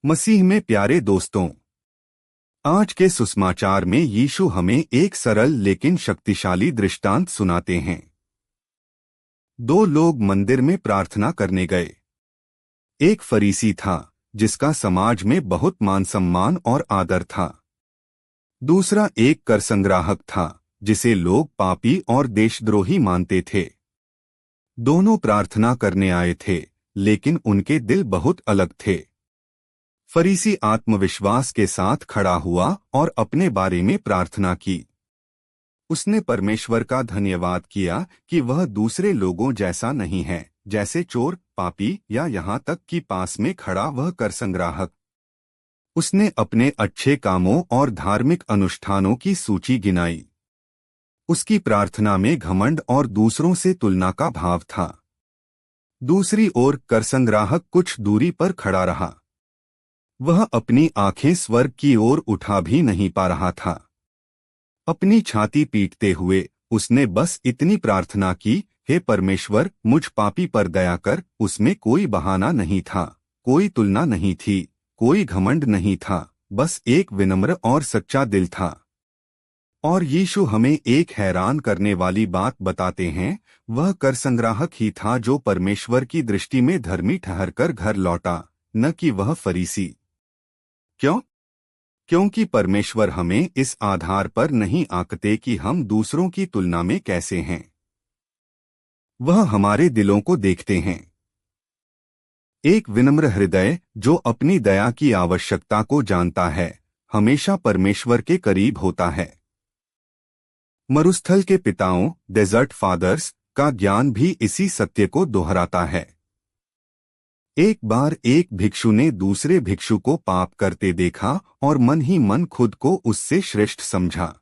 मसीह में प्यारे दोस्तों, आज के सुसमाचार में यीशु हमें एक सरल लेकिन शक्तिशाली दृष्टांत सुनाते हैं। दो लोग मंदिर में प्रार्थना करने गए। एक फरीसी था जिसका समाज में बहुत मान सम्मान और आदर था। दूसरा एक कर संग्राहक था जिसे लोग पापी और देशद्रोही मानते थे। दोनों प्रार्थना करने आए थे, लेकिन उनके दिल बहुत अलग थे। फरीसी आत्मविश्वास के साथ खड़ा हुआ और अपने बारे में प्रार्थना की। उसने परमेश्वर का धन्यवाद किया कि वह दूसरे लोगों जैसा नहीं है, जैसे चोर, पापी या यहाँ तक कि पास में खड़ा वह कर संग्राहक। उसने अपने अच्छे कामों और धार्मिक अनुष्ठानों की सूची गिनाई। उसकी प्रार्थना में घमंड और दूसरों से तुलना का भाव था। दूसरी ओर कर संग्राहक कुछ दूरी पर खड़ा रहा। वह अपनी आंखें स्वर्ग की ओर उठा भी नहीं पा रहा था। अपनी छाती पीटते हुए उसने बस इतनी प्रार्थना की, हे परमेश्वर, मुझ पापी पर दया कर। उसमें कोई बहाना नहीं था, कोई तुलना नहीं थी, कोई घमंड नहीं था, बस एक विनम्र और सच्चा दिल था। और यीशु हमें एक हैरान करने वाली बात बताते हैं। वह कर संग्राहक ही था जो परमेश्वर की दृष्टि में धर्मी ठहरकर घर लौटा, न कि वह फरीसी। क्यों? क्योंकि परमेश्वर हमें इस आधार पर नहीं आंकते कि हम दूसरों की तुलना में कैसे हैं। वह हमारे दिलों को देखते हैं। एक विनम्र हृदय जो अपनी दया की आवश्यकता को जानता है, हमेशा परमेश्वर के करीब होता है। मरुस्थल के पिताओं, डेजर्ट फादर्स, का ज्ञान भी इसी सत्य को दोहराता है। एक बार एक भिक्षु ने दूसरे भिक्षु को पाप करते देखा और मन ही मन खुद को उससे श्रेष्ठ समझा।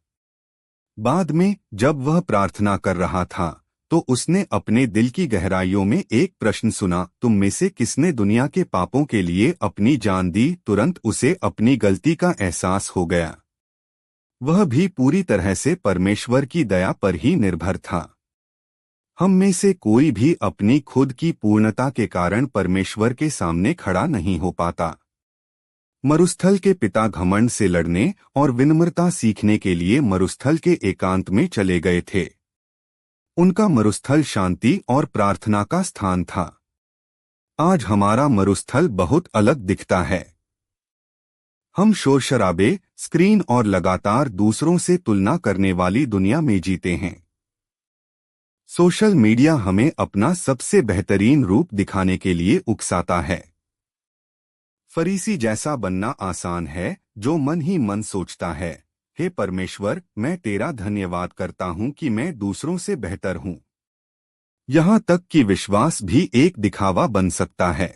बाद में जब वह प्रार्थना कर रहा था तो उसने अपने दिल की गहराइयों में एक प्रश्न सुना, तुम में से किसने दुनिया के पापों के लिए अपनी जान दी? तुरंत उसे अपनी गलती का एहसास हो गया। वह भी पूरी तरह से परमेश्वर की दया पर ही निर्भर था। हम में से कोई भी अपनी खुद की पूर्णता के कारण परमेश्वर के सामने खड़ा नहीं हो पाता। मरुस्थल के पिता घमंड से लड़ने और विनम्रता सीखने के लिए मरुस्थल के एकांत में चले गए थे। उनका मरुस्थल शांति और प्रार्थना का स्थान था। आज हमारा मरुस्थल बहुत अलग दिखता है। हम शोर शराबे, स्क्रीन और लगातार दूसरों से तुलना करने वाली दुनिया में जीते हैं। सोशल मीडिया हमें अपना सबसे बेहतरीन रूप दिखाने के लिए उकसाता है। फरीसी जैसा बनना आसान है, जो मन ही मन सोचता है, हे परमेश्वर, मैं तेरा धन्यवाद करता हूँ कि मैं दूसरों से बेहतर हूँ। यहाँ तक कि विश्वास भी एक दिखावा बन सकता है।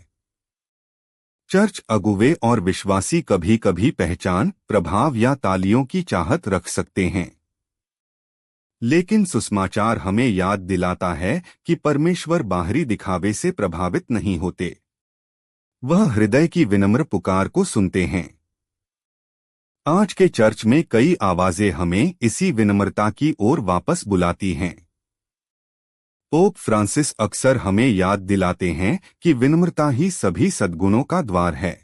चर्च अगुवे और विश्वासी कभी कभी पहचान, प्रभाव या तालियों की चाहत रख सकते हैं, लेकिन सुसमाचार हमें याद दिलाता है कि परमेश्वर बाहरी दिखावे से प्रभावित नहीं होते। वह हृदय की विनम्र पुकार को सुनते हैं। आज के चर्च में कई आवाजें हमें इसी विनम्रता की ओर वापस बुलाती हैं। पोप फ्रांसिस अक्सर हमें याद दिलाते हैं कि विनम्रता ही सभी सद्गुणों का द्वार है।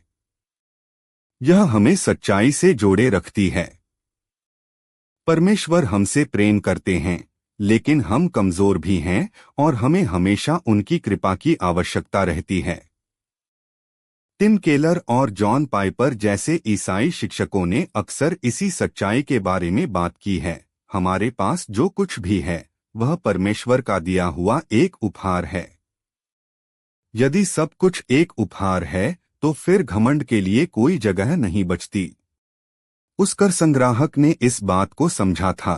यह हमें सच्चाई से जोड़े रखती है। परमेश्वर हमसे प्रेम करते हैं, लेकिन हम कमजोर भी हैं और हमें हमेशा उनकी कृपा की आवश्यकता रहती है। टिम केलर और जॉन पाइपर जैसे ईसाई शिक्षकों ने अक्सर इसी सच्चाई के बारे में बात की है। हमारे पास जो कुछ भी है वह परमेश्वर का दिया हुआ एक उपहार है। यदि सब कुछ एक उपहार है तो फिर घमंड के लिए कोई जगह नहीं बचती। उस कर संग्राहक ने इस बात को समझा था।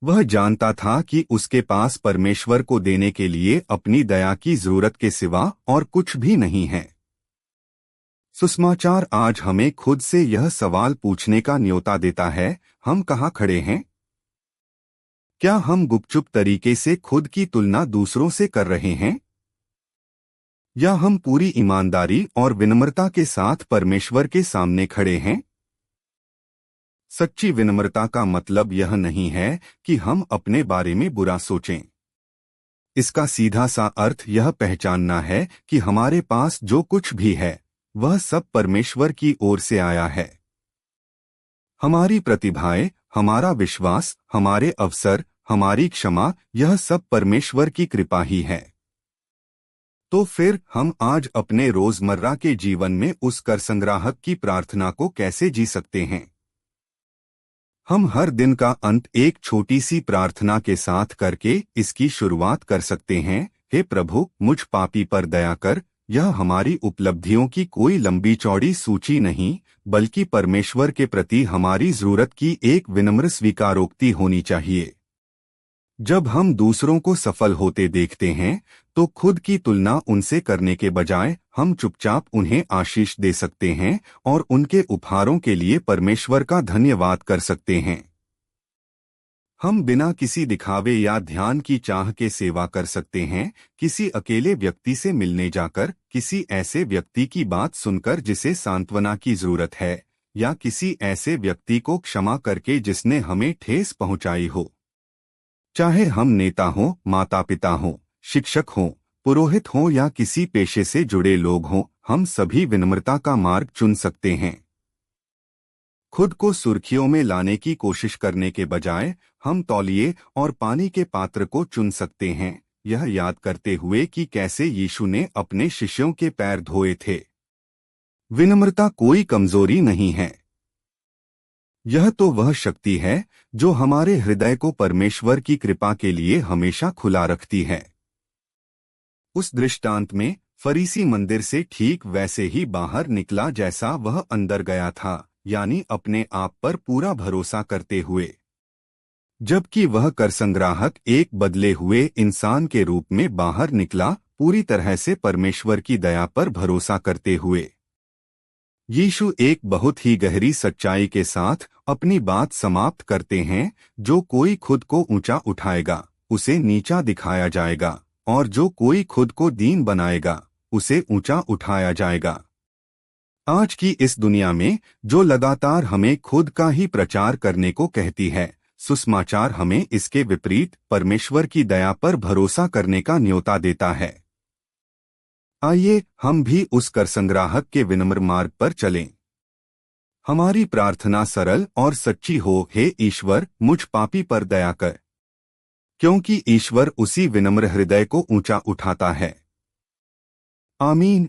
वह जानता था कि उसके पास परमेश्वर को देने के लिए अपनी दया की जरूरत के सिवा और कुछ भी नहीं है। सुसमाचार आज हमें खुद से यह सवाल पूछने का न्योता देता है, हम कहाँ खड़े हैं? क्या हम गुपचुप तरीके से खुद की तुलना दूसरों से कर रहे हैं, या हम पूरी ईमानदारी और विनम्रता के साथ परमेश्वर के सामने खड़े हैं? सच्ची विनम्रता का मतलब यह नहीं है कि हम अपने बारे में बुरा सोचें। इसका सीधा सा अर्थ यह पहचानना है कि हमारे पास जो कुछ भी है वह सब परमेश्वर की ओर से आया है। हमारी प्रतिभाएं, हमारा विश्वास, हमारे अवसर, हमारी क्षमा, यह सब परमेश्वर की कृपा ही है। तो फिर हम आज अपने रोजमर्रा के जीवन में उस कर संग्राहक की प्रार्थना को कैसे जी सकते हैं? हम हर दिन का अंत एक छोटी सी प्रार्थना के साथ करके इसकी शुरुआत कर सकते हैं। हे प्रभु, मुझ पापी पर दया कर। यह हमारी उपलब्धियों की कोई लंबी चौड़ी सूची नहीं, बल्कि परमेश्वर के प्रति हमारी जरूरत की एक विनम्र स्वीकारोक्ति होनी चाहिए। जब हम दूसरों को सफल होते देखते हैं तो खुद की तुलना उनसे करने के बजाय हम चुपचाप उन्हें आशीष दे सकते हैं और उनके उपहारों के लिए परमेश्वर का धन्यवाद कर सकते हैं। हम बिना किसी दिखावे या ध्यान की चाह के सेवा कर सकते हैं। किसी अकेले व्यक्ति से मिलने जाकर, किसी ऐसे व्यक्ति की बात सुनकर जिसे सांत्वना की जरूरत है, या किसी ऐसे व्यक्ति को क्षमा करके जिसने हमें ठेस पहुंचाई हो। चाहे हम नेता हों, माता पिता हों, शिक्षक हों, पुरोहित हों या किसी पेशे से जुड़े लोग हों, हम सभी विनम्रता का मार्ग चुन सकते हैं। खुद को सुर्खियों में लाने की कोशिश करने के बजाय हम तौलिए और पानी के पात्र को चुन सकते हैं, यह याद करते हुए कि कैसे यीशु ने अपने शिष्यों के पैर धोए थे। विनम्रता कोई कमजोरी नहीं है, यह तो वह शक्ति है जो हमारे हृदय को परमेश्वर की कृपा के लिए हमेशा खुला रखती है। उस दृष्टांत में फरीसी मंदिर से ठीक वैसे ही बाहर निकला जैसा वह अंदर गया था, यानी अपने आप पर पूरा भरोसा करते हुए, जबकि वह कर संग्राहक एक बदले हुए इंसान के रूप में बाहर निकला, पूरी तरह से परमेश्वर की दया पर भरोसा करते हुए। यीशु एक बहुत ही गहरी सच्चाई के साथ अपनी बात समाप्त करते हैं। जो कोई खुद को ऊंचा उठाएगा उसे नीचा दिखाया जाएगा, और जो कोई खुद को दीन बनाएगा उसे ऊंचा उठाया जाएगा। आज की इस दुनिया में जो लगातार हमें खुद का ही प्रचार करने को कहती है, सुसमाचार हमें इसके विपरीत परमेश्वर की दया पर भरोसा करने का न्योता देता है। आइए हम भी उस कर संग्राहक के विनम्र मार्ग पर चलें। हमारी प्रार्थना सरल और सच्ची हो, हे ईश्वर, मुझ पापी पर दया कर, क्योंकि ईश्वर उसी विनम्र हृदय को ऊंचा उठाता है। आमीन।